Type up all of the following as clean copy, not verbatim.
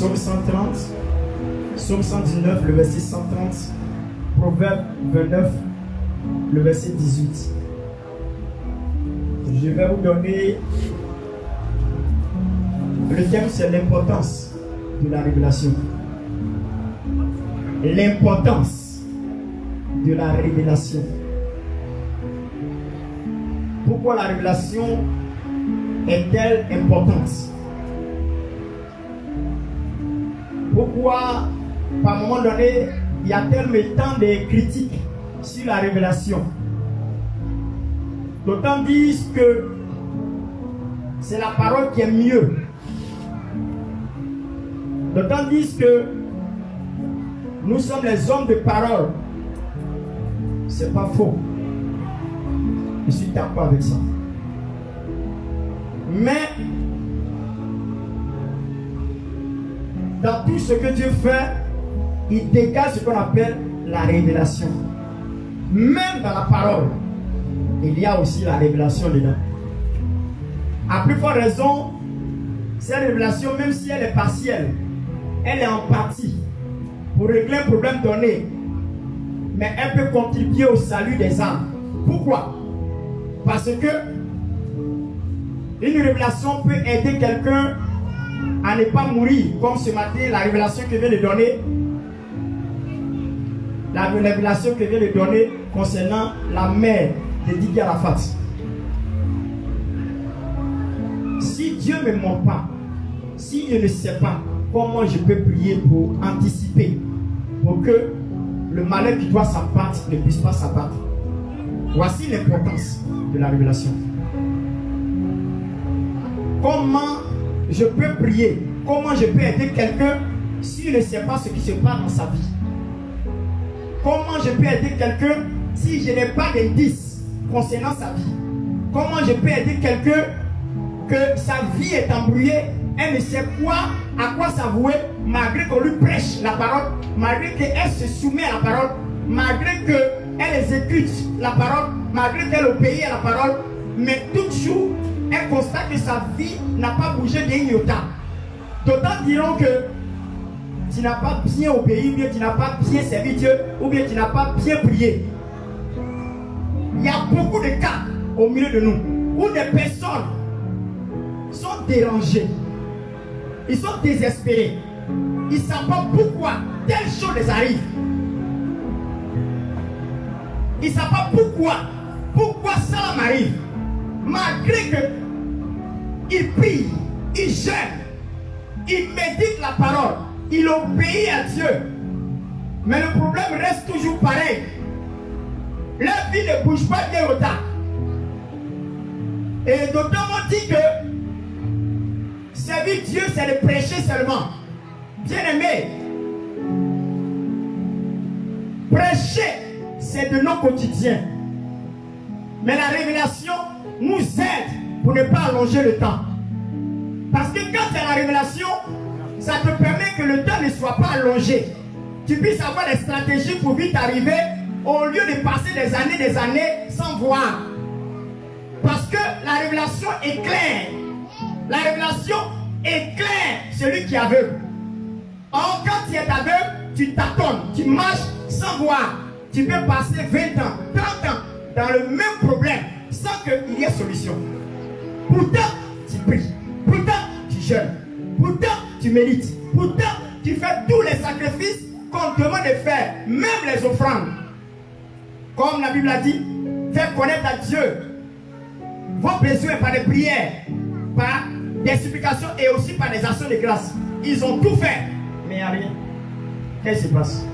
Psaume 130, Psaume 119, le verset 130, Proverbe 29, le verset 18. Je vais vous donner, le thème c'est l'importance de la révélation. L'importance de la révélation. Pourquoi la révélation est-elle importante? Pourquoi, par un moment donné, il y a tellement de critiques sur la révélation? D'autant disent que c'est la parole qui est mieux. D'autant disent que nous sommes les hommes de parole. C'est pas faux. Je suis d'accord avec ça. Mais dans tout ce que Dieu fait, il dégage ce qu'on appelle la révélation. Même dans la parole, il y a aussi la révélation dedans. À plus forte raison, cette révélation, même si elle est partielle, elle est en partie pour régler un problème donné, mais elle peut contribuer au salut des âmes. Pourquoi? Parce que une révélation peut aider quelqu'un à ne pas mourir, comme ce matin, la révélation que je viens de donner. La révélation que je viens de donner concernant la mère de Didier Arafat. Si Dieu ne me ment pas, si je ne sais pas comment je peux prier pour anticiper, pour que le malheur qui doit s'abattre ne puisse pas s'abattre. Voici l'importance de la révélation. Comment je peux prier? Comment je peux aider quelqu'un s'il ne sait pas ce qui se passe dans sa vie? Comment je peux aider quelqu'un si je n'ai pas d'indice concernant sa vie? Comment je peux aider quelqu'un que sa vie est embrouillée, elle ne sait à quoi s'avouer, malgré qu'on lui prêche la parole, malgré qu'elle se soumet à la parole, malgré qu'elle exécute la parole, malgré qu'elle obéit à la parole, mais toujours elle constate que sa vie n'a pas bougé d'un iota. D'autant diront que tu n'as pas bien obéi, ou bien tu n'as pas bien servi Dieu, ou bien tu n'as pas bien prié. Il y a beaucoup de cas au milieu de nous où des personnes sont dérangées, ils sont désespérés, ils ne savent pas pourquoi telle chose les arrive. Ils ne savent pas pourquoi ça m'arrive. Malgré qu'ils prient, ils jeûnent, ils méditent la parole, ils obéissent à Dieu. Mais le problème reste toujours pareil. Leur vie ne bouge pas bien au temps. Et d'autant on dit que servir Dieu, c'est de prêcher seulement. Bien-aimé, prêcher, c'est de nos quotidiens. Mais la révélation nous aide pour ne pas allonger le temps. Parce que quand tu as la révélation, ça te permet que le temps ne soit pas allongé. Tu puisses avoir des stratégies pour vite arriver au lieu de passer des années sans voir. Parce que la révélation éclaire. La révélation éclaire celui qui est aveugle. Or, quand tu es aveugle, tu tâtonnes, tu marches sans voir. Tu peux passer 20 ans, 30 ans dans le même problème sans qu'il y ait solution. Pourtant, tu pries. Pourtant, tu jeûnes. Pourtant, tu médites. Pourtant, tu fais tous les sacrifices qu'on te demande de faire, même les offrandes. Comme la Bible a dit, faites connaître à Dieu vos besoins par des prières, par des supplications et aussi par des actions de grâce. Ils ont tout fait, mais il n'y a rien. Qu'est-ce qui se passe?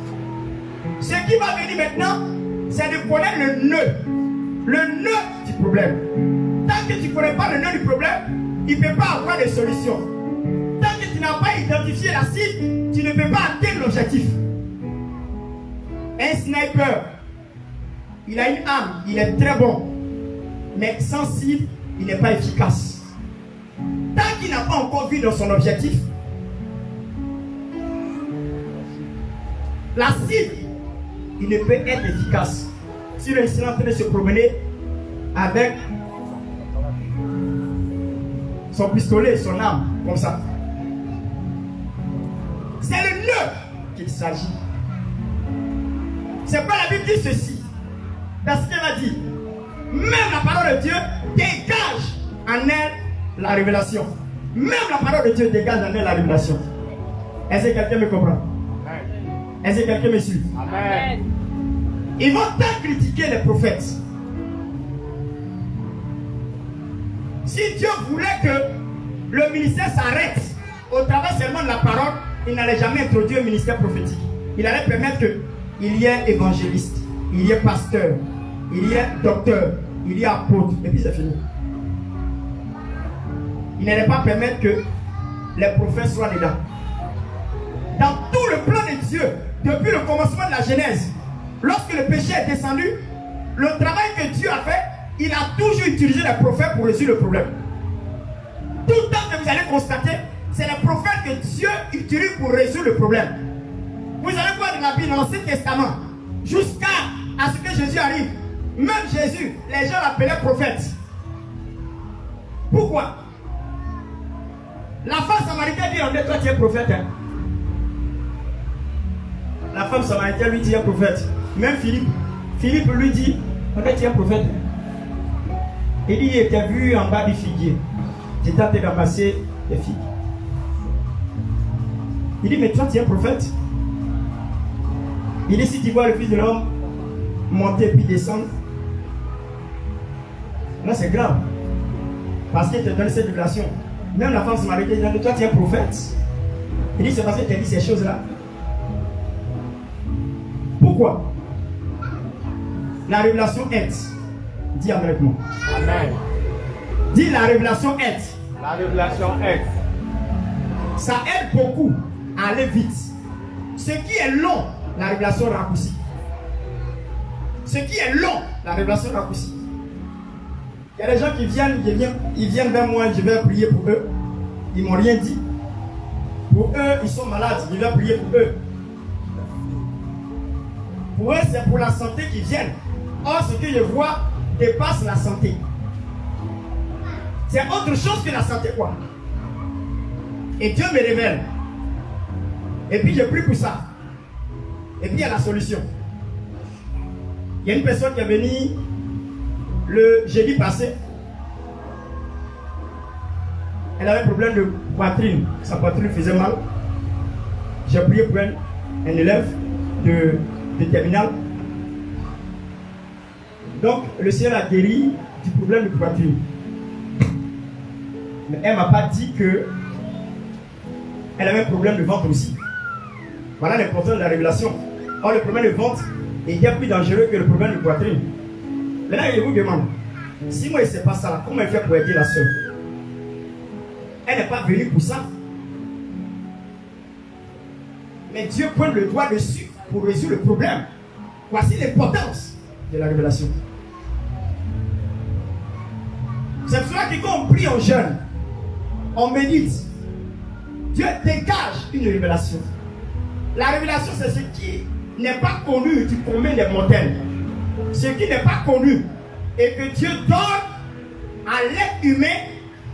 Ce qui va venir maintenant, c'est de connaître le nœud du problème. Tant que tu ne connais pas le nœud du problème, il ne peut pas avoir de solution. Tant que tu n'as pas identifié la cible, tu ne peux pas atteindre l'objectif. Un sniper, il a une arme, il est très bon, mais sans cible, il n'est pas efficace. Tant qu'il n'a pas encore vu dans son objectif, la cible, il ne peut être efficace. Si le est en train de se promener avec son pistolet, son arme, comme ça, C'est le nœud qu'il s'agit. C'est pas la Bible dit ceci. Parce qu'elle m'a dit, même la parole de Dieu dégage en elle la révélation. Même la parole de Dieu dégage en elle la révélation. Est-ce que quelqu'un me comprend? Est-ce que quelqu'un me suit? Amen. Ils vont tant critiquer les prophètes. Si Dieu voulait que le ministère s'arrête au travers seulement de la parole, il n'allait jamais introduire un ministère prophétique. Il allait permettre qu'il y ait évangéliste, il y ait pasteur, il y ait docteur, il y ait apôtre, et puis c'est fini. Il n'allait pas permettre que les prophètes soient dedans. Dans tout le plan de Dieu, depuis le commencement de la Genèse, lorsque le péché est descendu, le travail que Dieu a fait, il a toujours utilisé les prophètes pour résoudre le problème. Tout le temps que vous allez constater, c'est les prophètes que Dieu utilise pour résoudre le problème. Vous allez voir dans la Bible, dans l'Ancien Testament, jusqu'à ce que Jésus arrive. Même Jésus, les gens l'appelaient prophète. Pourquoi? La femme samaritaine dit, toi tu es prophète. Hein? La femme samaritaine lui dit, tu es prophète. Même Philippe lui dit, tu es prophète. Il dit, il était vu en bas du figuier. J'étais en train d'amasser les figues. Il dit, mais toi tu es prophète. Il dit, si tu vois le Fils de l'homme monter puis descendre, là c'est grave. Parce qu'il te donne cette révélation. Même la femme samaritaine dit, toi tu es prophète. Il dit, c'est parce qu'il t'a dit ces choses-là. Pourquoi? La révélation aide. Dis avec moi. Amen. Dis, la révélation aide. La révélation aide. Ça aide beaucoup à aller vite. Ce qui est long, la révélation raccourcit. Ce qui est long, la révélation raccourcit. Il y a des gens qui viennent vers moi, je vais prier pour eux. Ils ne m'ont rien dit. Pour eux, ils sont malades, je vais prier pour eux. Pour eux, c'est pour la santé qu'ils viennent. Or, ce que je vois dépasse la santé. C'est autre chose que la santé, quoi. Et Dieu me révèle. Et puis, je prie pour ça. Et puis, il y a la solution. Il y a une personne qui est venue le jeudi passé. Elle avait un problème de poitrine. Sa poitrine faisait mal. J'ai prié pour elle, un élève de terminale. Donc, le Seigneur a guéri du problème de poitrine. Mais elle ne m'a pas dit que elle avait un problème de ventre aussi. Voilà l'importance de la révélation. Or, le problème de ventre est bien plus dangereux que le problème de poitrine. Maintenant, je vous demande, si moi, il ne sait pas ça, comment elle fait pour aider la soeur? Elle n'est pas venue pour ça. Mais Dieu pointe le doigt dessus pour résoudre le problème. Voici l'importance de la révélation. C'est pour cela que quand on prie en jeûne, on médite, Dieu dégage une révélation. La révélation, c'est ce qui n'est pas connu du commun des mortels. Ce qui n'est pas connu et que Dieu donne à l'être humain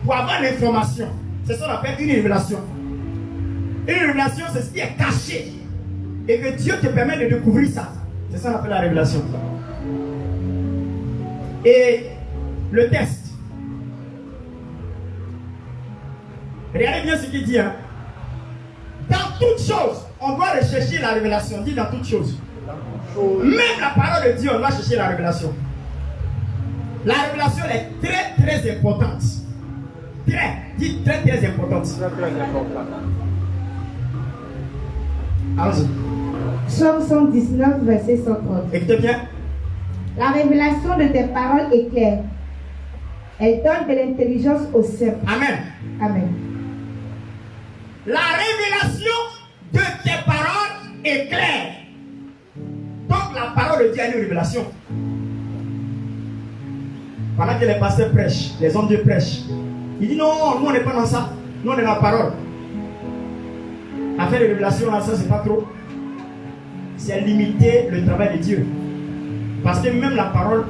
pour avoir l'information. C'est ce qu'on appelle une révélation. Une révélation, c'est ce qui est caché et que Dieu te permet de découvrir ça. C'est ça qu'on appelle la révélation. Et le test. Regardez bien ce qu'il dit. Hein. Dans toutes choses, on doit rechercher la révélation. Dit dans toutes choses. Même la parole de Dieu, on doit chercher la révélation. La révélation est très très importante. Dit très très importante. Allons-y. Psaume 119, verset 130. Écoutez bien. La révélation de tes paroles est claire. Elle donne de l'intelligence aux simples. Amen. Amen. La révélation de tes paroles est claire. Donc la parole de Dieu est une révélation. Pendant que les pasteurs prêchent, les hommes de Dieu prêchent, il dit non, nous on n'est pas dans ça. Nous on est dans la parole. Affaire de révélation, là, ça c'est pas trop. C'est limiter le travail de Dieu. Parce que même la parole,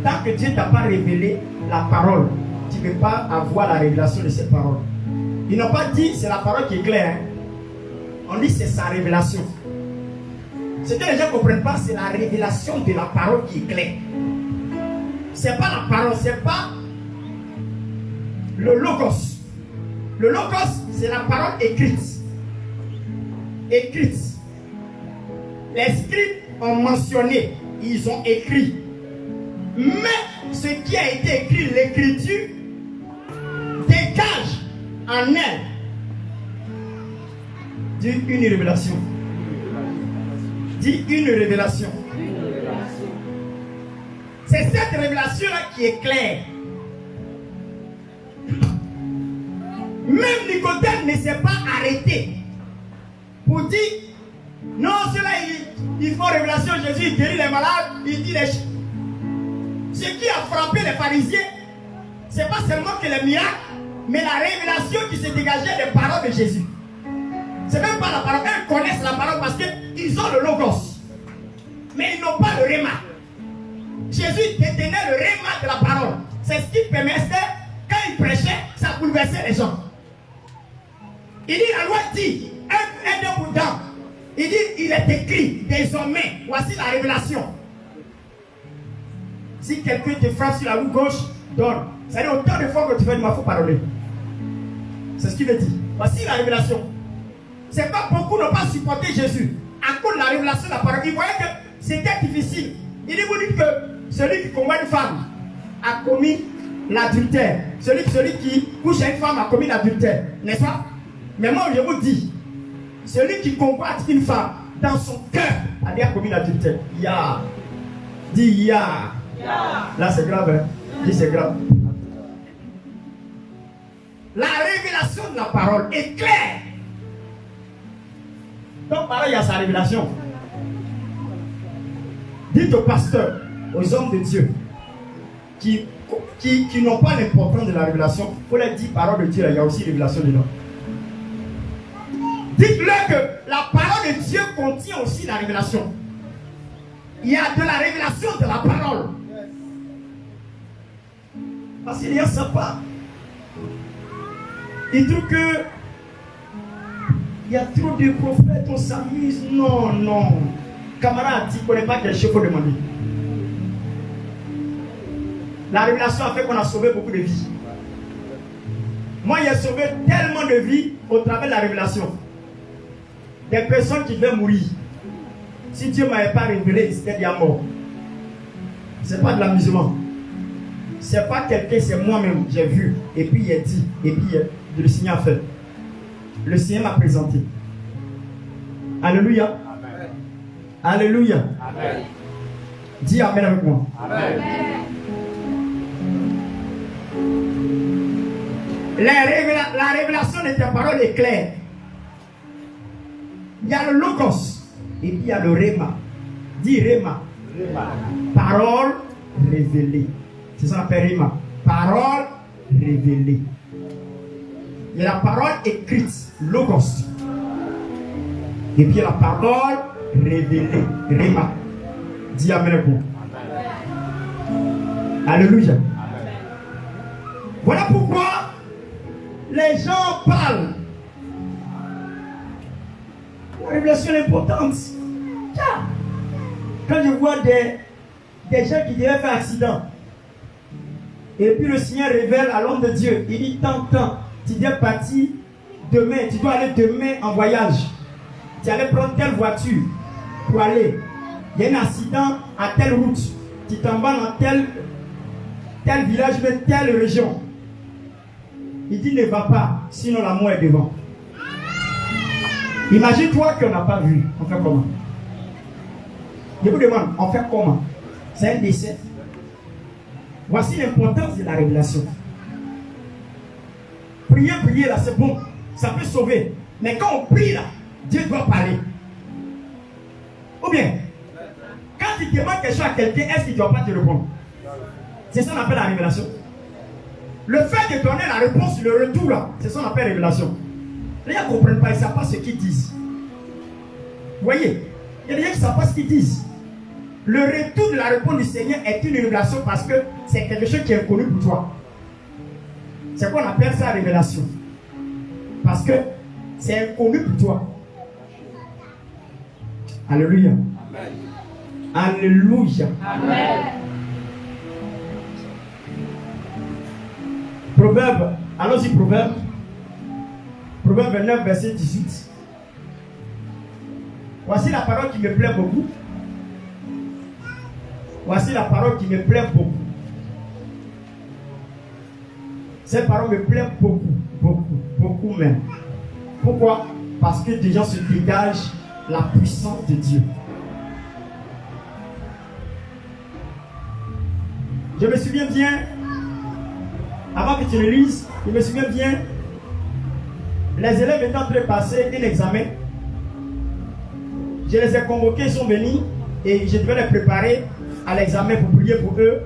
tant que Dieu ne t'a pas révélé la parole, tu ne peux pas avoir la révélation de cette parole. Ils n'ont pas dit c'est la parole qui est claire. Hein. On dit c'est sa révélation. Ce que les gens ne comprennent pas, c'est la révélation de la parole qui est claire. Ce n'est pas la parole, ce n'est pas le logos. Le logos, c'est la parole écrite. Écrite. Les scribes ont mentionné, ils ont écrit. Mais ce qui a été écrit, l'écriture, dégage en elle une révélation. Dis une révélation. C'est cette révélation-là qui est claire. Même Nicodème ne s'est pas arrêté pour dire non, cela il faut révélation. Jésus il guérit les malades, il dit les choses. Ce qui a frappé les pharisiens, ce n'est pas seulement que les miracles, mais la révélation qui se dégageait des paroles de Jésus. Ce n'est même pas la parole. Eux connaissent la parole parce qu'ils ont le logos. Mais ils n'ont pas le réma. Jésus détenait le réma de la parole. C'est ce qui permettait, quand il prêchait, ça bouleversait les gens. Il dit, la loi dit, un bout d'âme. Il dit, il est écrit, désormais, voici la révélation. Si quelqu'un te frappe sur la roue gauche, donne. C'est-à-dire, autant de fois que tu fais, il faut parler. C'est ce qu'il veut dire. Voici la révélation. C'est pas beaucoup n'ont pas supporté Jésus à cause de la révélation de la parole. Ils voyaient que c'était difficile. Il dit, vous dites que celui qui combat une femme a commis l'adultère. Celui qui couche à une femme a commis l'adultère. N'est-ce pas? Mais moi, je vous dis, celui qui combat une femme dans son cœur a déjà commis l'adultère. Ya. Dis ya. Là, c'est grave. Hein? Dis c'est grave. La révélation de la parole est claire. Donc, pareil, il y a sa révélation. Dites aux pasteurs, aux hommes de Dieu, qui n'ont pas l'importance de la révélation, il faut leur dire, parole de Dieu, il y a aussi révélation dedans. Dites-leur que la parole de Dieu contient aussi la révélation. Il y a de la révélation de la parole. Parce qu'il y a sympa. Il trouve que il y a trop de prophètes, on s'amuse. Non, non. Camarade, tu ne connais pas quel chef faut demander. La révélation a fait qu'on a sauvé beaucoup de vies. Moi, j'ai sauvé tellement de vies au travers de la révélation. Des personnes qui devaient mourir. Si Dieu ne m'avait pas révélé, c'était déjà mort. Ce n'est pas de l'amusement. Ce n'est pas quelqu'un, c'est moi-même. J'ai vu. Et puis il a dit. Et puis le Seigneur a fait. Le Seigneur m'a présenté. Alléluia. Amen. Alléluia. Amen. Dis Amen avec moi. Amen. La révélation de ta parole est claire. Il y a le logos et puis il y a le réma. Dis réma. Parole révélée. C'est ça qu'on appelle réma. Parole révélée. Il y a la parole écrite, logos. Et puis il y a la parole révélée, réma. Dis Amen avec moi. Alléluia. Amen. Voilà pourquoi les gens parlent. La révélation est importante. Quand je vois des gens qui devaient faire accident, et puis le Seigneur révèle à l'homme de Dieu, il dit tant, tu dois partir demain, tu dois aller demain en voyage. Tu allais prendre telle voiture pour aller. Il y a un accident à telle route. Tu t'en vas dans tel village, mais telle région. Il dit ne va pas, sinon la mort est devant. Imagine-toi qu'on n'a pas vu. On fait comment? Je vous demande, on fait comment? C'est un décès. Voici l'importance de la révélation. Prier là, c'est bon. Ça peut sauver. Mais quand on prie là, Dieu doit parler. Ou bien, quand tu demandes quelque chose à quelqu'un, est-ce qu'il ne doit pas te répondre? C'est ça qu'on appelle la révélation. Le fait de donner la réponse, le retour là, c'est ça qu'on appelle révélation. Les gens ne comprennent pas, ils ne savent pas ce qu'ils disent. Vous voyez, il y a des gens qui ne savent pas ce qu'ils disent. Le retour de la réponse du Seigneur est une révélation parce que c'est quelque chose qui est inconnu pour toi. C'est quoi on appelle ça révélation. Parce que c'est inconnu pour toi. Alléluia. Amen. Alléluia. Amen. Proverbe, allons-y, Proverbe. Proverbe 29, verset 18. Voici la parole qui me plaît beaucoup. Voici la parole qui me plaît beaucoup. Cette parole me plaît beaucoup, beaucoup, beaucoup même. Pourquoi? Parce que déjà se dégage la puissance de Dieu. Je me souviens bien, avant que tu le lises, je me souviens bien, les élèves étaient en train de passer un examen. Je les ai convoqués, ils sont venus et je devais les préparer à l'examen pour prier pour eux,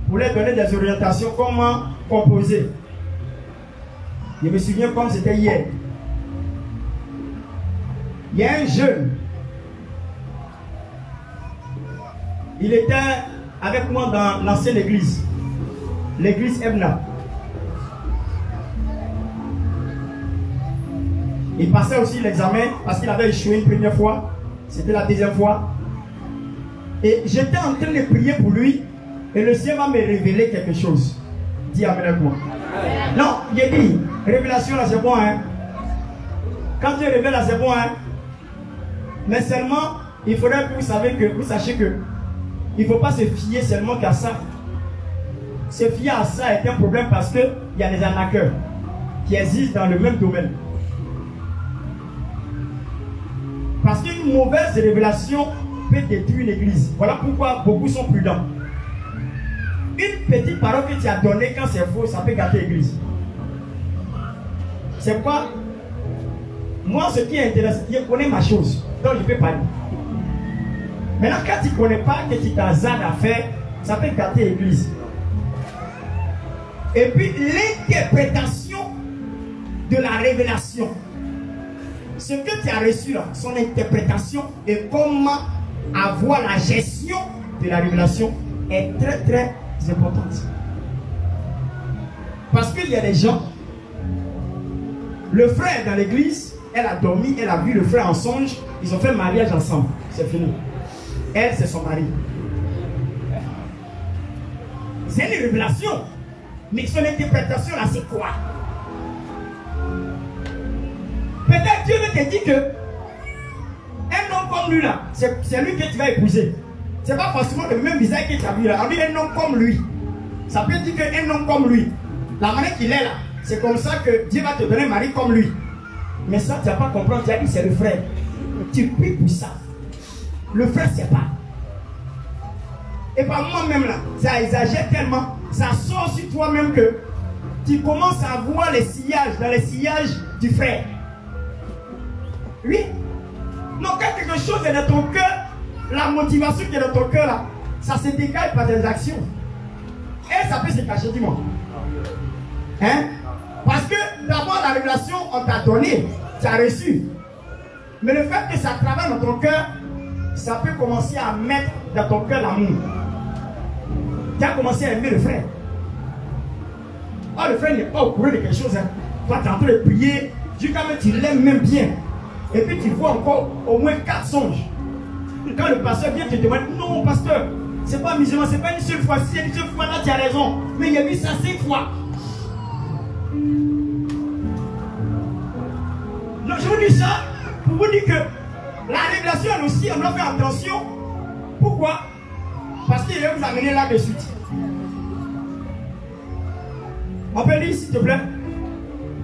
pour leur donner des orientations, comment composer. Je me souviens comme c'était hier. Il y a un jeune. Il était avec moi dans l'ancienne église. L'église Ebna. Il passait aussi l'examen parce qu'il avait échoué une première fois. C'était la deuxième fois. Et j'étais en train de prier pour lui. Et le Seigneur va me révéler quelque chose. Dis amen avec moi. Non, j'ai dit, révélation là c'est bon, hein. Quand Dieu révèle là c'est bon, hein. Mais seulement, il faudrait que vous sachiez que il ne faut pas se fier seulement qu'à ça. Se fier à ça est un problème parce qu'il y a des arnaqueurs qui existent dans le même domaine. Parce qu'une mauvaise révélation peut détruire une église. Voilà pourquoi beaucoup sont prudents. Une petite parole que tu as donnée quand c'est faux, ça peut gâter l'église. C'est quoi? Moi, ce qui est intéressant, je connais ma chose, donc je peux parler. Maintenant, quand tu ne connais pas, que tu t'hasardes à faire, ça peut gâter l'église. Et puis, l'interprétation de la révélation. Ce que tu as reçu là, son interprétation et comment avoir la gestion de la révélation est très très importante. Parce qu'il y a des gens, le frère dans l'église, elle a dormi, elle a vu le frère en songe, ils ont fait mariage ensemble, c'est fini. Elle, c'est son mari. C'est une révélation. Mais son interprétation là, c'est quoi? Peut-être Dieu veut te dire que un homme comme lui là, c'est lui que tu vas épouser. C'est pas forcément le même visage que tu as vu là. On dit un homme comme lui. Ça peut dire qu'un homme comme lui, la manière qu'il est là, c'est comme ça que Dieu va te donner un mari comme lui. Mais ça, tu n'as pas compris. Tu as dit c'est le frère. Tu pries pour ça. Le frère, c'est pas. Et par moi-même là, ça exagère tellement. Ça sort sur toi-même que tu commences à voir les sillages, dans les sillages du frère. Oui. Non, quand quelque chose est dans ton cœur, la motivation qui est dans ton cœur là, ça se dégage par des actions. Et ça peut se cacher, dis-moi. Hein? Parce que d'abord la révélation, on t'a donné, tu as reçu. Mais le fait que ça travaille dans ton cœur, ça peut commencer à mettre dans ton cœur l'amour. Tu as commencé à aimer le frère. Oh, le frère n'est pas au courant de quelque chose. Hein. Toi, tu es en train de prier, jusqu'à même tu l'aimes même bien. Et puis tu vois encore au moins 4 songes. Quand le pasteur vient te demander, non pasteur, c'est pas musulman, c'est pas une seule fois. Si c'est une seule fois, là tu as raison. Mais il y a vu ça 5 fois. Donc je vous dis ça pour vous dire que la révélation elle aussi, on doit faire attention. Pourquoi? Parce qu'il va vous amener là de suite. On peut lire s'il te plaît.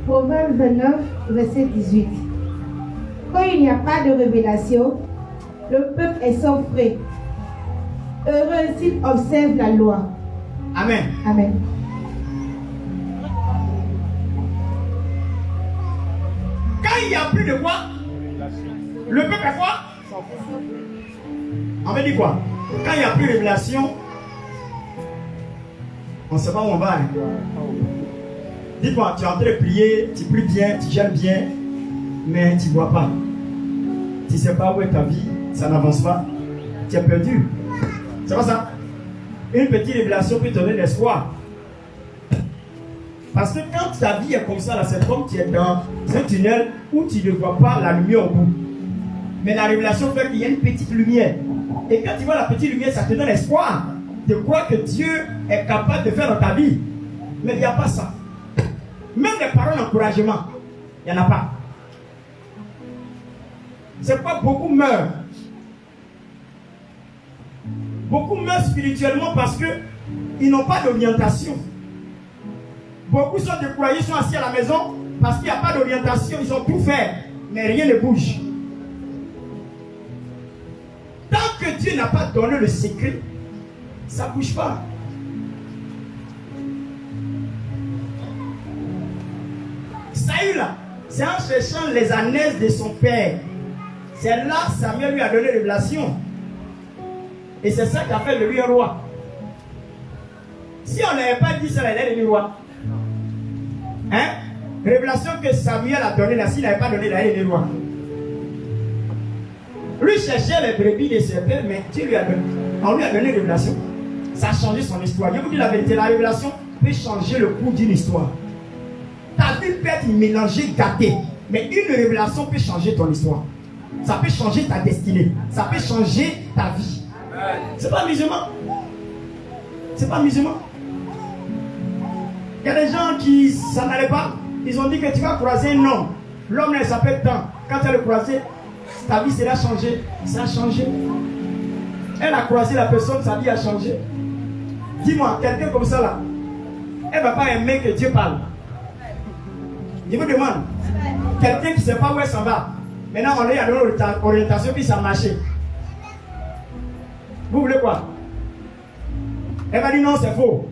Proverbe 29, verset 18. Quand il n'y a pas de révélation, le peuple est sans frais. Heureux s'il observe la loi. Amen. Amen. Quand il n'y a plus de quoi, le peuple est quoi? On veut dire quoi? Quand il n'y a plus de révélation, on ne sait pas où on va. Hein? Dis-moi, tu es en train de prier, tu pries bien, tu gères bien, mais tu ne vois pas. Tu ne sais pas où est ta vie, ça n'avance pas. Tu es perdu. C'est pas ça? Une petite révélation peut te donner l'espoir. Parce que quand ta vie est comme ça, là, c'est comme tu es dans un tunnel où tu ne vois pas la lumière au bout. Mais la révélation fait qu'il y a une petite lumière. Et quand tu vois la petite lumière, ça te donne espoir de croire que Dieu est capable de faire dans ta vie. Mais il n'y a pas ça. Même les paroles d'encouragement, il n'y en a pas. C'est pourquoi beaucoup meurent. Beaucoup meurent spirituellement parce qu'ils n'ont pas d'orientation. Beaucoup sont découragés, sont assis à la maison parce qu'il n'y a pas d'orientation. Ils ont tout fait, mais rien ne bouge. Tant que Dieu n'a pas donné le secret, ça ne bouge pas. Saül, c'est en cherchant les ânesse de son père. C'est là que Samuel lui a donné révélation. Et c'est ça qui a fait de lui un roi. Si on n'avait pas dit ça, il est devenu roi. Hein? Révélation que Samuel a donnée là, s'il n'avait pas donné, il est devenu roi. Lui cherchait les brebis de ses pères, mais Dieu lui a donné. On lui a donné révélation. Ça a changé son histoire. Je vous dis la vérité, la révélation peut changer le cours d'une histoire. Ta vie peut être mélangée, gâtée. Mais une révélation peut changer ton histoire. Ça peut changer ta destinée. Ça peut changer ta vie. C'est pas musulman. C'est pas musulman. Il y a des gens qui, ça n'allait pas. Ils ont dit que tu vas croiser un homme. L'homme ne s'appelle tant. Quand tu vas le croiser, ta vie sera changée. Ça a changé. Elle a croisé la personne, sa vie a changé. Dis-moi, quelqu'un comme ça là, elle ne va pas aimer que Dieu parle. Je vous demande, quelqu'un qui ne sait pas où elle s'en va, maintenant on est à l'orientation puis ça a marché. Vous voulez quoi? Elle va dire non, c'est faux.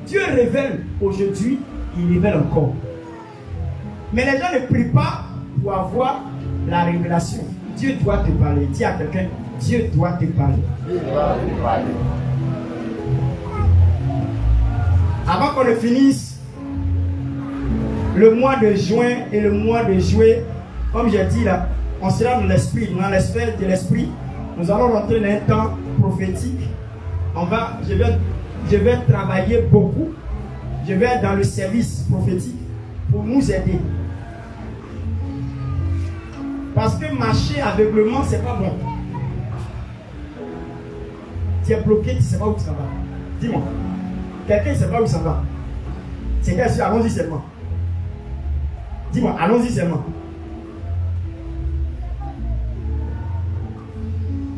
Dieu révèle aujourd'hui, il révèle encore. Mais les gens ne prient pas pour avoir la révélation. Dieu doit te parler. Dis à quelqu'un, Dieu doit te parler. Avant qu'on ne finisse le mois de juin et le mois de juillet, comme j'ai dit là, on sera dans l'esprit, dans l'esprit de l'esprit. Nous allons rentrer dans un temps prophétique. Je vais travailler beaucoup. Je vais être dans le service prophétique pour nous aider. Parce que marcher aveuglement, c'est pas bon. Tu es bloqué, tu ne sais pas où ça va. Dis-moi. Quelqu'un ne sait pas où ça va. C'est bien sûr, allons-y seulement. Dis-moi, allons-y seulement.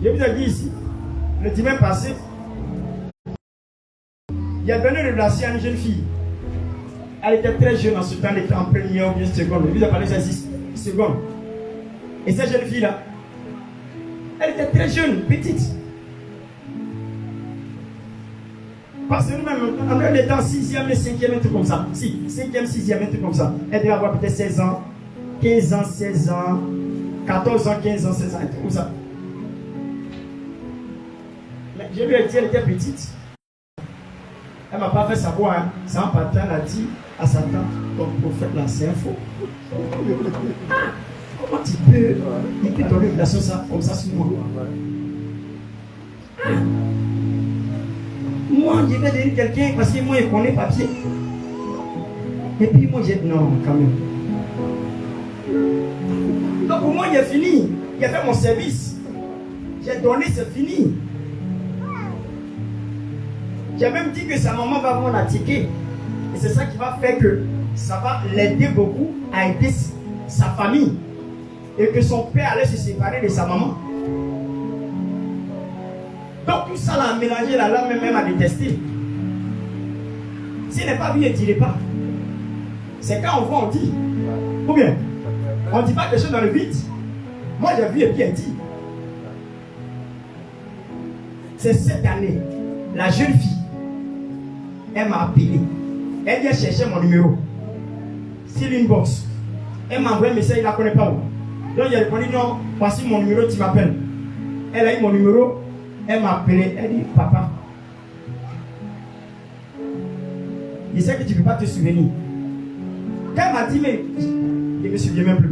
Je vous ai dit ici, le dimanche passé, il a donné une révélation à une jeune fille. Elle était très jeune en ce temps, elle était en première ou bien seconde. Je vous ai parlé de 6 secondes. Et cette jeune fille-là, elle était très jeune, petite. Parce que nous-mêmes, on était en 6e et 5e, un truc comme ça. Si, 5e, 6e, un truc comme ça. Elle devait avoir peut-être 16 ans, 15 ans, 16 ans, 14 ans, 15 ans, 16 ans, un truc comme ça. Mais je lui ai dit, elle était petite. Elle ne m'a pas fait savoir. Hein. Sans partant, elle a dit à Satan, ton prophète là, c'est un faux. Comment tu peux donner une relation ça, comme ça sur moi? Moi, je vais donner quelqu'un parce que moi, je connais papier. Et puis moi, j'ai... Non, quand même. Donc pour moi, il a fini. Il a fait mon service. J'ai donné, c'est fini. J'ai même dit que sa maman va avoir un ticket. Et c'est ça qui va faire que ça va l'aider beaucoup à aider sa famille. Et que son père allait se séparer de sa maman. Donc tout ça l'a mélangé, la langue même à détester. S'il n'est pas vu, il ne dirait pas. C'est quand on voit, on dit. Ou bien, on ne dit pas quelque chose dans le vide. Moi j'ai vu et puis elle dit. C'est cette année, la jeune fille, elle m'a appelé. Elle vient chercher mon numéro. C'est l'inbox. Elle m'a envoyé un message, il ne la connaît pas. Donc il a répondu non, voici mon numéro, tu m'appelles. Elle a eu mon numéro, elle m'a appelé, elle dit papa. Je sais que tu ne peux pas te souvenir. Quand elle m'a dit, mais je ne me souviens même plus.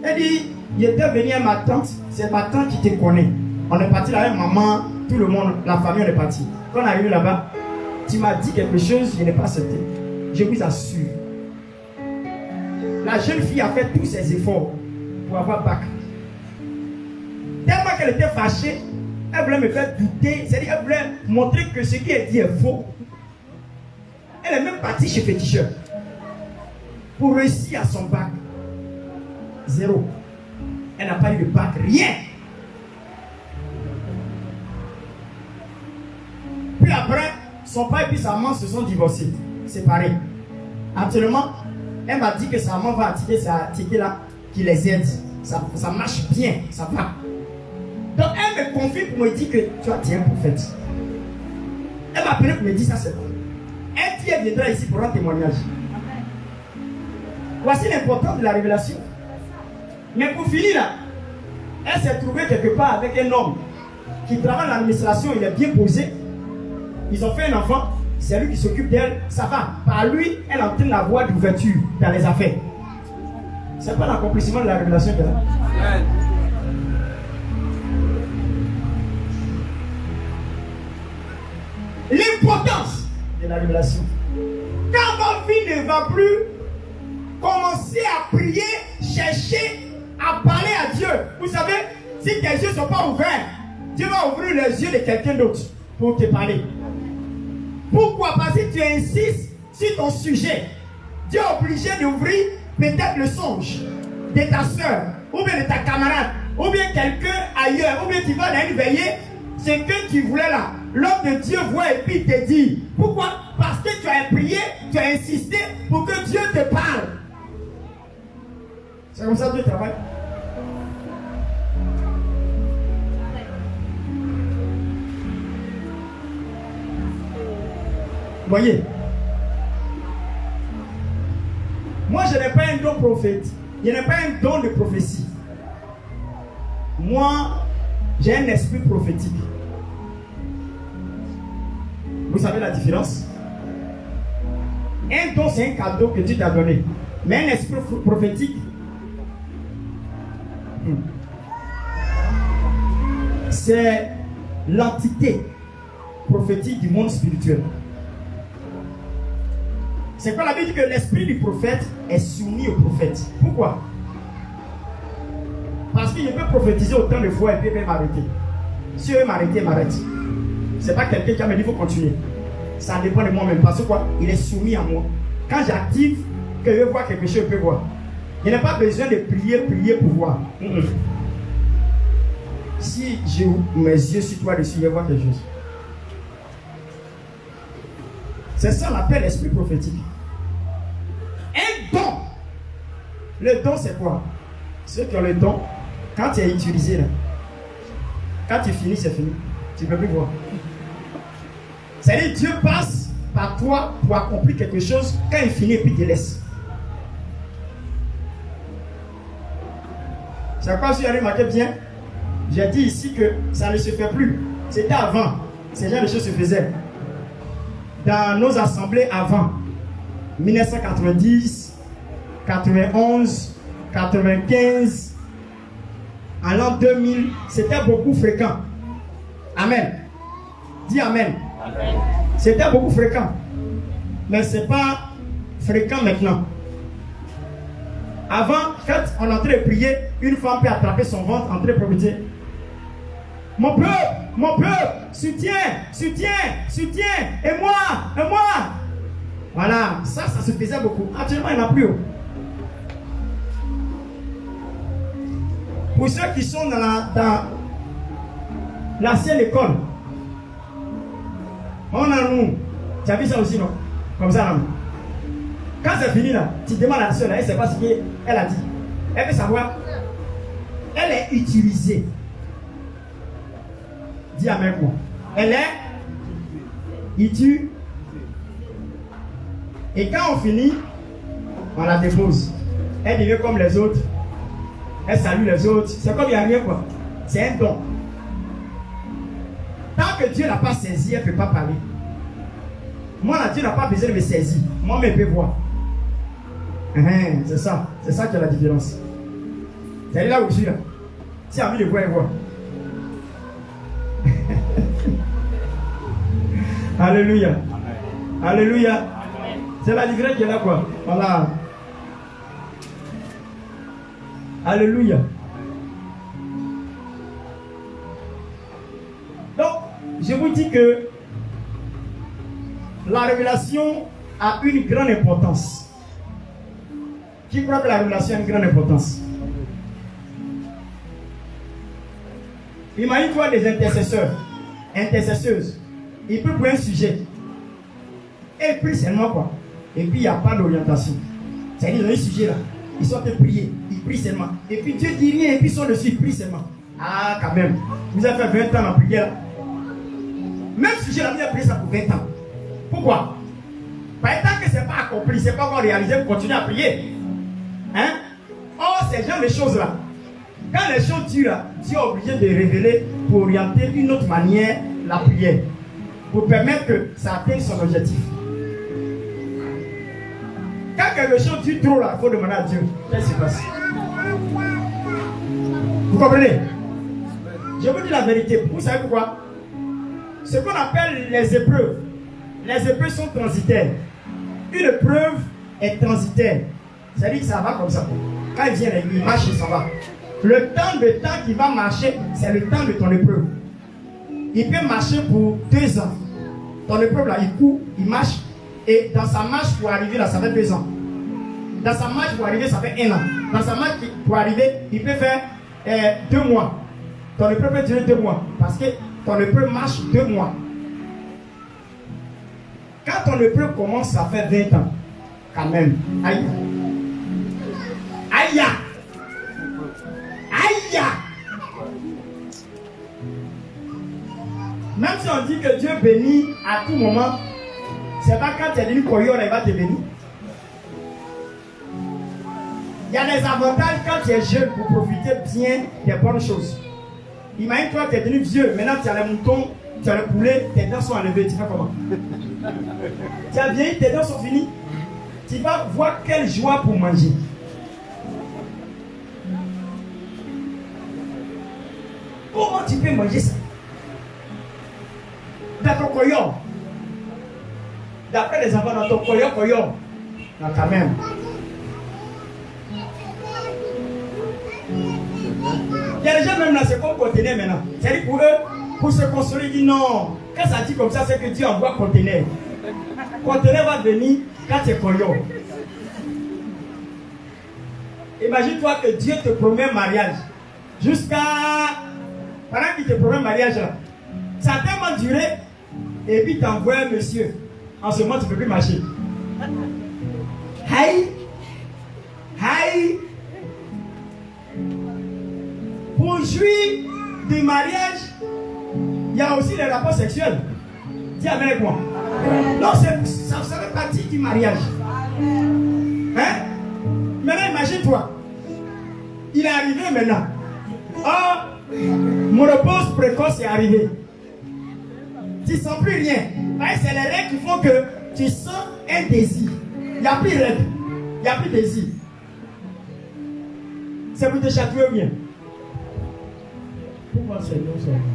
Elle dit, j'étais venu à ma tante, c'est ma tante qui te connaît. On est parti là avec maman, tout le monde, la famille, on est parti. Quand on est arrivé là-bas, tu m'as dit quelque chose, je n'ai pas accepté. Je vous assure. la jeune fille a fait tous ses efforts pour avoir bac. Tellement qu'elle était fâchée, elle voulait me faire douter, c'est-à-dire elle voulait montrer que ce qui est dit est faux. Elle est même partie chez féticheur pour réussir à son bac. 0. Elle n'a pas eu de bac, rien. Puis après, son père et puis sa maman se sont divorcés, séparés. Actuellement, elle m'a dit que sa maman va attirer sa ticket là, qui les aide. Ça marche bien, ça va. Donc elle me confie pour me dire que tu as un prophète. Elle m'a appelé pour me dire ça c'est bon. Elle dit elle viendra ici pour un témoignage. Voici l'importance de la révélation. Mais pour finir là, elle s'est trouvée quelque part avec un homme qui travaille dans l'administration, il est bien posé. Ils ont fait un enfant, c'est lui qui s'occupe d'elle, ça va. Par lui, elle entraîne la voie d'ouverture dans les affaires. C'est pas l'accomplissement de la révélation qu'elle a. L'importance de la révélation. Quand votre vie ne va plus, commencer à prier, chercher à parler à Dieu. Vous savez, si tes yeux ne sont pas ouverts, Dieu va ouvrir les yeux de quelqu'un d'autre pour te parler. Pourquoi? Parce que tu insistes sur ton sujet. Dieu est obligé d'ouvrir peut-être le songe de ta soeur, ou bien de ta camarade, ou bien quelqu'un ailleurs, ou bien tu vas dans une veillée, ce que tu voulais là. L'homme de Dieu voit et puis il te dit. Pourquoi? Parce que tu as prié, tu as insisté pour que Dieu te parle. C'est comme ça que Dieu travaille. Voyez, moi je n'ai pas un don prophète, je n'ai pas un don de prophétie. Moi, j'ai un esprit prophétique. Vous savez la différence? Un don, c'est un cadeau que Dieu t'a donné. Mais un esprit prophétique, c'est l'entité prophétique du monde spirituel. C'est quoi la Bible dit que l'esprit du prophète est soumis au prophète? Pourquoi? Parce qu'il peut prophétiser autant de fois et puis il peut m'arrêter. Si il veut m'arrêter, il m'arrête. C'est pas quelqu'un qui a me dit il faut continuer. Ça dépend de moi-même. Parce que quoi? Il est soumis à moi. Quand j'active, que je veux voir quelque chose, je peux voir. Je n'ai pas besoin de prier pour voir. Si j'ai mes yeux sur toi dessus, je vais voir quelque chose. C'est ça l'appelle l'esprit prophétique. Un don. Le don c'est quoi? Ceux qui ont le don, quand tu es utilisé là, quand tu finis, c'est fini. Tu ne peux plus voir. C'est-à-dire Dieu passe par toi pour accomplir quelque chose. Quand il finit, puis il te laisse. C'est quoi si vous avez remarqué bien? J'ai dit ici que ça ne se fait plus. C'était avant. Ces genre de choses se faisaient. Dans nos assemblées avant 1990, 91, 95, en l'an 2000, c'était beaucoup fréquent. Amen. Dis Amen. Amen. C'était beaucoup fréquent. Mais ce n'est pas fréquent maintenant. Avant, quand on entrait prier, une femme peut attraper son ventre, entrer pour dire mon peuple, soutiens, et moi. Voilà, ça se faisait beaucoup. Actuellement, il n'y en a plus. Pour ceux qui sont dans l'ancienne école, on a nous. Tu as vu ça aussi, non? Comme ça, non? Quand c'est fini, là, tu demandes à la soeur, elle ne sait pas ce qu'elle a dit. Elle veut savoir. Elle est utilisée. Dis Amen moi. Elle est utilisée. Et quand on finit, on la dépose. Elle devient comme les autres. Elle salue les autres. C'est comme il n'y a rien quoi. C'est un don. Tant que Dieu n'a pas saisi, elle ne peut pas parler. Moi, là, Dieu n'a pas besoin de me saisir. Moi, je peux voir. C'est ça. C'est ça qui est la différence. C'est là où je suis là. Si envie de voir, elle voit. Alléluia. Alléluia. C'est la différence qui est là quoi. Voilà. Alléluia. Donc, je vous dis que la révélation a une grande importance. Qui croit que la révélation a une grande importance? Imagine-toi des intercesseurs, intercesseuses. Ils peuvent prendre un sujet. Et ils prient seulement quoi. Et puis il n'y a pas d'orientation. C'est-à-dire, ils ont un sujet là. Ils sont en train de prier. Ils prient seulement. Et puis Dieu dit rien et puis ils sont dessus, ils prient seulement. Ah, quand même. Vous avez fait 20 ans en prière. Même sujet là, vous avez prié ça pour 20 ans. Pourquoi? Par tant que ce n'est pas accompli, ce n'est pas encore réalisé, vous continuez à prier. Hein? Or, ces genre de choses là, quand les choses durent, Dieu est obligé de révéler pour orienter d'une autre manière la prière. Pour permettre que ça atteigne son objectif. Quand quelque chose dure trop là, il faut demander à Dieu. Qu'est-ce qui se passe? Vous comprenez? Je vous dis la vérité. Vous savez pourquoi? Ce qu'on appelle les épreuves. Les épreuves sont transitaires. Une épreuve est transitaire. C'est-à-dire que ça va comme ça. Quand il vient, il marche et ça va. Le temps qu'il va marcher, c'est le temps de ton épreuve. Il peut marcher pour 2 ans. Ton épreuve là, il court, il marche. Et dans sa marche pour arriver là, ça fait 2 ans. Dans sa marche pour arriver, ça fait 1 an. Dans sa marche pour arriver, il peut faire 2 mois. Ton épreuve peut durer 2 mois. Parce que ton épreuve marche 2 mois. Quand ton épreuve commence, ça fait 20 ans. Quand même. Aïe. Aïe. Aïe. Même si on dit que Dieu bénit à tout moment, c'est pas quand tu es devenu coyote, il va te bénir. Il y a des avantages quand tu es jeune pour profiter bien des bonnes choses. Imagine-toi, tu es devenu vieux, maintenant tu as les moutons, tu as le poulet, tes dents sont enlevées, tu fais comment? Tu as vieilli, tes dents sont finies. Tu vas voir quelle joie pour manger. Comment tu peux manger ça? Dans ton coyote. D'après les enfants, dans ton coyote. Non, quand même. Il y a des gens même là, c'est comme conteneur maintenant. C'est-à-dire pour eux, pour se consoler, ils disent non. Quand ça dit comme ça, c'est que Dieu envoie conteneur. Conteneur va venir quand tu es coyote. Imagine-toi que Dieu te promet un mariage. Pendant qu'il te promet un mariage là, ça a tellement duré. Et puis t'envoies un monsieur. En ce moment, tu ne peux plus marcher. Aïe. Aïe. Pour jouir du mariage, il y a aussi les rapports sexuels. Dis avec moi. Non, ça fait partie du mariage. Hein? Maintenant, imagine-toi. Il est arrivé maintenant. Oh, mon repos précoce est arrivé. Tu ne sens plus rien. C'est les règles qui font que tu sens un désir. Il n'y a plus de règles. Il n'y a plus de désir. C'est pour te chatouiller ou bien? Pourquoi c'est non seulement?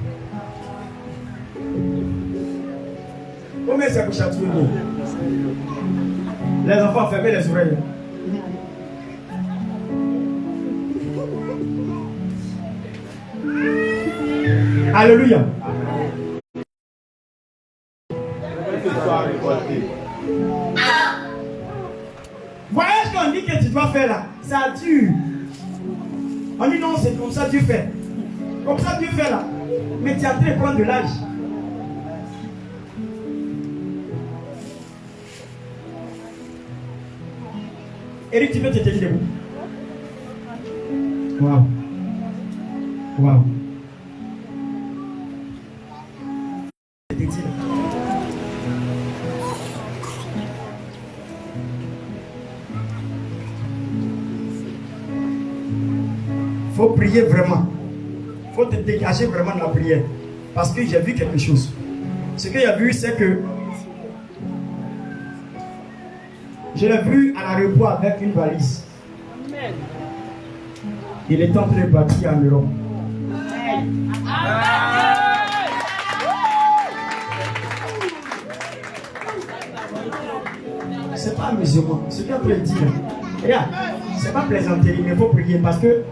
Combien c'est pour chatouiller ou bien? Les enfants, fermez les oreilles. Alléluia. Voyage qu'on dit que tu dois faire là, ça dure. On dit non, c'est comme ça Dieu fait. Comme ça Dieu fait là. Mais tu es en train de prendre de l'âge. Eric, tu peux te tenir debout. Waouh. Waouh. Il faut prier vraiment. Il faut te dégager vraiment de la prière. Parce que j'ai vu quelque chose. Ce que j'ai vu, c'est que je l'ai vu à l'aéroport avec une valise. Amen. Il est en train de partir en Europe. C'est pas musulman. Ce qu'il est en train de dire. Regarde, c'est pas plaisanterie, mais il faut prier parce que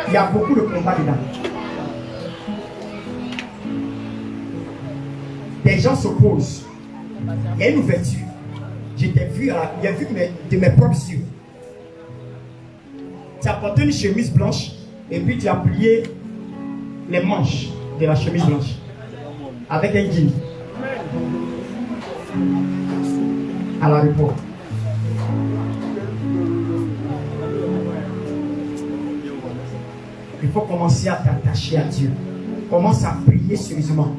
Il y a beaucoup de combats dedans. Des gens s'opposent. Il y a une ouverture. Je t'ai vu, j'ai vu de mes propres yeux. Tu as porté une chemise blanche et puis tu as plié les manches de la chemise blanche avec un jean à l'aéroport. Il faut commencer à t'attacher à Dieu. Commence à prier sérieusement.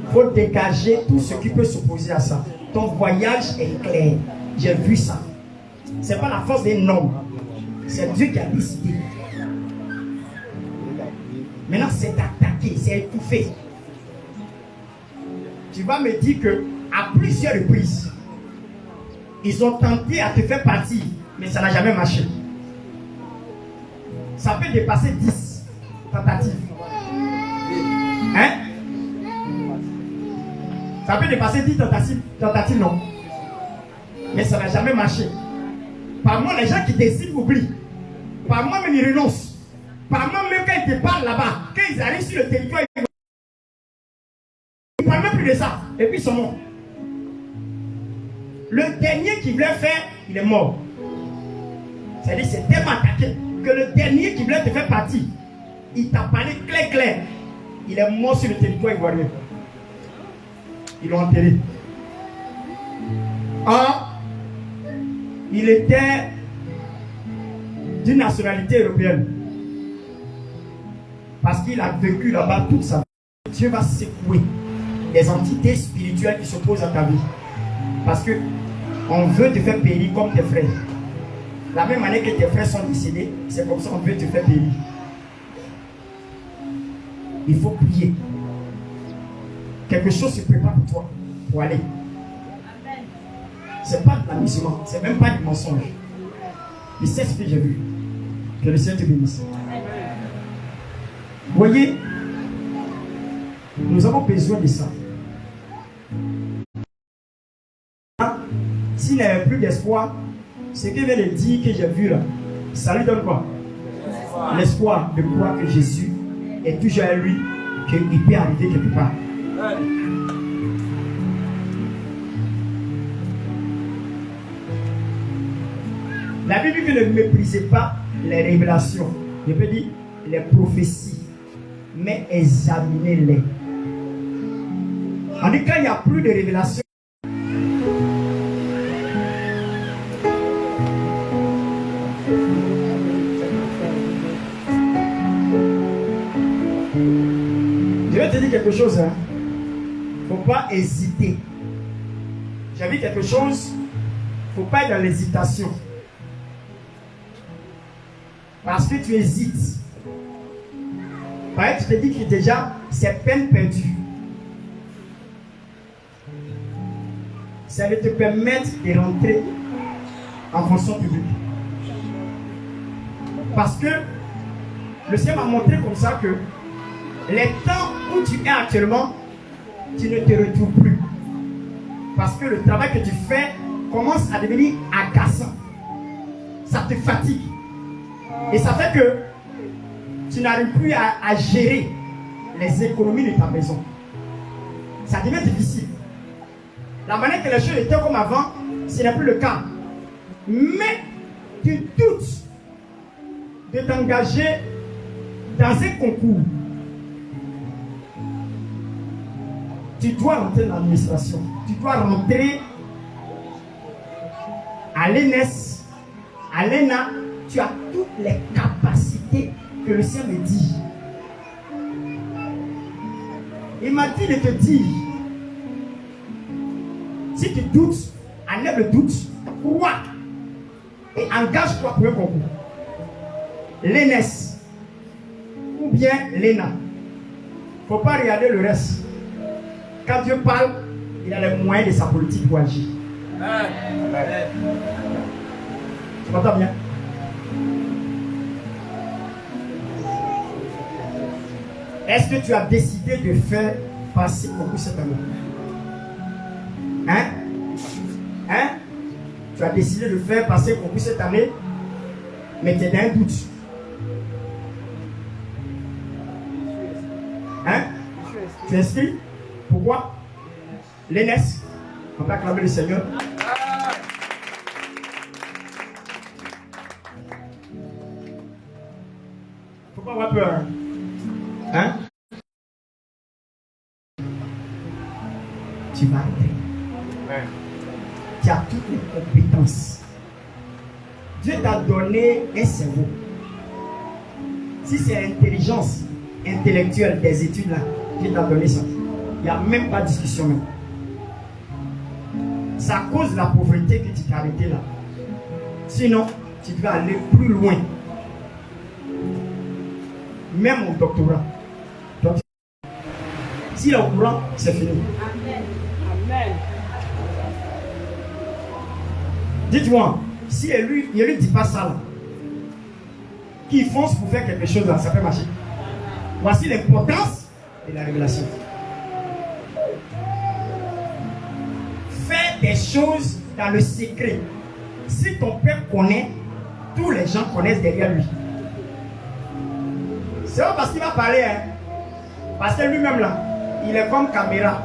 Il faut dégager tout ce qui peut s'opposer à ça. Ton voyage est clair. J'ai vu ça. Ce n'est pas la force d'un homme. C'est Dieu qui a décidé. Maintenant, c'est attaqué, c'est étouffé. Tu vas me dire que à plusieurs reprises, ils ont tenté à te faire partir, mais ça n'a jamais marché. Ça peut dépasser 10 tentatives. Hein? Ça peut dépasser 10 tentatives, non. Mais ça n'a jamais marché. Par moi, les gens qui décident oublient. Par moi, même ils renoncent. Par moi, même quand ils te parlent là-bas, quand ils arrivent sur le territoire, ils ne parlent même plus de ça. Et puis ils sont morts. Le dernier qui voulait faire, il est mort. C'est-à-dire, c'est tellement attaqué que le dernier qui voulait te faire partir, il t'a parlé clair. Il est mort sur le territoire ivoirien. Ils l'ont enterré. Or, il était d'une nationalité européenne. Parce qu'il a vécu là-bas toute sa vie. Dieu va secouer les entités spirituelles qui s'opposent à ta vie. Parce que on veut te faire périr comme tes frères. La même année que tes frères sont décédés, c'est comme ça qu'on veut te faire périr. Il faut prier. Quelque chose se prépare pour toi, pour aller. Ce n'est pas de l'amusement, ce n'est même pas du mensonge. Et c'est ce que j'ai vu. Que le Seigneur te bénisse. Vous voyez, nous avons besoin de ça. S'il n'y avait plus d'espoir, ce qu'il vient de dire que j'ai vu là, ça lui donne quoi? L'espoir de croire que Jésus est toujours à lui, qu'il peut arriver quelque part. La Bible dit que ne méprisez pas les révélations. Je peux dire les prophéties, mais examinez-les. En tout cas, il n'y a plus de révélations. Je vais te dire quelque chose. Il ne faut pas hésiter. J'ai vu quelque chose. Il ne faut pas être dans l'hésitation. Parce que tu hésites. Par exemple, tu te dis que déjà, c'est peine perdue. Ça va te permettre de rentrer en fonction publique. Parce que le Seigneur m'a montré comme ça que les temps où tu es actuellement, tu ne te retrouves plus. Parce que le travail que tu fais commence à devenir agaçant. Ça te fatigue. Et ça fait que tu n'arrives plus à gérer les économies de ta maison. Ça devient difficile. La manière que les choses étaient comme avant, ce n'est plus le cas. Mais tu doutes de t'engager dans un concours. Tu dois rentrer dans l'administration. Tu dois rentrer à l'ENS, à l'ENA. Tu as toutes les capacités que le Seigneur me dit. Il m'a dit de te dire, si tu doutes, enlève le doute, crois et engage-toi pour un concours. L'ENS ou bien l'ENA. Il ne faut pas regarder le reste. Quand Dieu parle, il a les moyens de sa politique pour agir. Tu m'entends bien? Est-ce que tu as décidé de faire passer concours cette année? Hein? Tu as décidé de faire passer concours cette année, mais tu es dans un doute. Tu es inscrit? Pourquoi? L'ENS. On peut acclamer le Seigneur. Faut pas avoir peur. Hein? Tu vas entrer. Amen. Tu as toutes les compétences. Dieu t'a donné un cerveau. Si c'est l'intelligence intellectuelle des études là, Dieu t'a donné ça. Il n'y a même pas de discussion même. C'est à cause de la pauvreté que tu t'es arrêté là. Sinon, tu devais aller plus loin. Même au doctorat. Donc, s'il est au courant, c'est fini. Amen. Amen. Dites-moi, si il ne lui dit pas ça là, qu'il fonce pour faire quelque chose là, ça peut marcher. Voici l'importance de la révélation. Fais des choses dans le secret. Si ton père connaît, tous les gens connaissent derrière lui. C'est pas parce qu'il va parler, hein. Parce que lui-même là, il est comme caméra.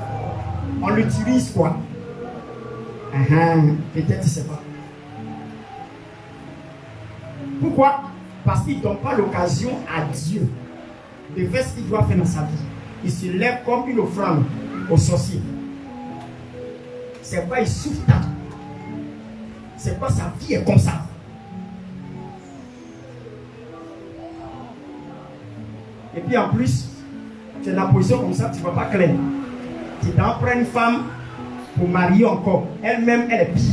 On l'utilise quoi? Peut-être il ne sait pas. Pourquoi? Parce qu'il ne donne pas l'occasion à Dieu de faire ce qu'il doit faire dans sa vie. Il se lève comme une offrande au sorcier. C'est quoi il souffre tant? C'est quoi sa vie est comme ça? Et puis en plus, tu es dans la position comme ça, tu ne vois pas clair. Tu t'en prends une femme pour marier encore. Elle-même, elle est pire.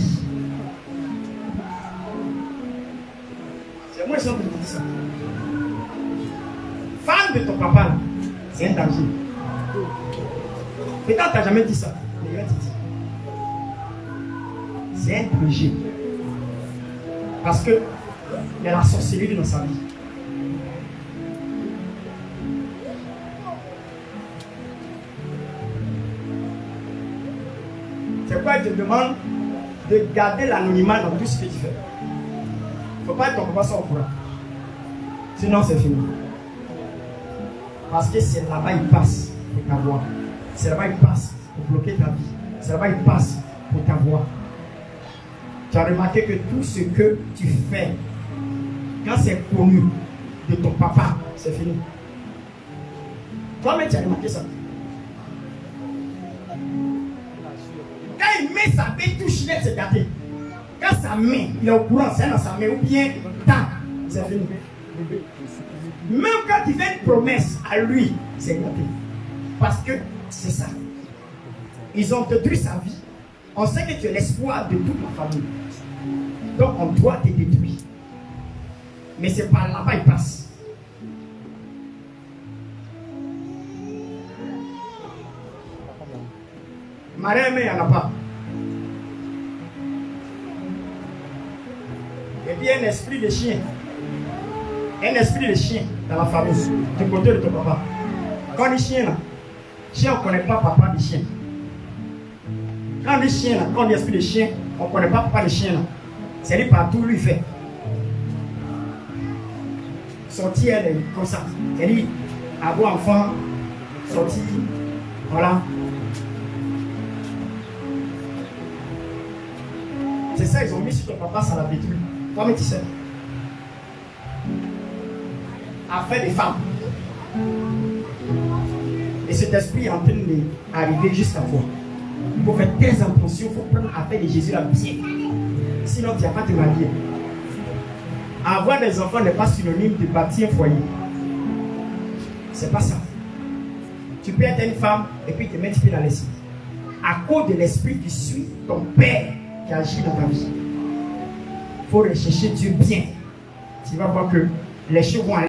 C'est moi qui te dis ça. Femme de ton papa, c'est un danger. Peut-être tu n'as jamais dit ça. Mais il va te dire. C'est un danger. Parce que il y a la sorcellerie dans sa vie. C'est pourquoi il te demande de garder l'anonymat dans tout ce que tu fais. Il ne faut pas que ton papa soit au courant. Sinon, c'est fini. Parce que c'est là-bas il passe pour ta voix. C'est là-bas il passe pour bloquer ta vie. C'est là-bas il passe pour ta voix. Tu as remarqué que tout ce que tu fais, quand c'est connu de ton papa, c'est fini. Toi-même, tu as remarqué ça. Quand il met sa main, touche net, c'est gâté. Quand sa main, il est au courant, c'est dans sa main, ou bien tant, c'est fini. Même quand il fait une promesse à lui, c'est gâté. Parce que c'est ça. Ils ont détruit sa vie. On sait que tu es l'espoir de toute la famille. Donc on doit te détruire. Mais c'est par là-bas il passe. Marie, mais il n'y en a pas. Et puis un esprit de chien. Un esprit de chien dans la famille, du côté de ton papa. Quand on dit chien là, chien on ne connaît pas papa du chien. Quand on dit chien là, quand on dit esprit de chien, on ne connaît pas papa du chien là. C'est lui partout, lui fait. Sortir, elle est comme ça. C'est lui, avoir enfant, sortir, voilà. C'est ça, ils ont mis sur ton papa, ça l'a détruit. Toi, mais tu sais. Affaire des femmes. Et cet esprit est en train d'arriver jusqu'à toi. Il faut faire très attention, il faut prendre affaire de Jésus là bien. Sinon, tu n'as pas te marier. Avoir des enfants n'est pas synonyme de bâtir un foyer. C'est pas ça. Tu peux être une femme et puis te mettre dans les sites. À cause de l'esprit qui suit ton père qui agit dans ta vie. Il faut rechercher Dieu bien. Tu vas voir que les choses vont aller.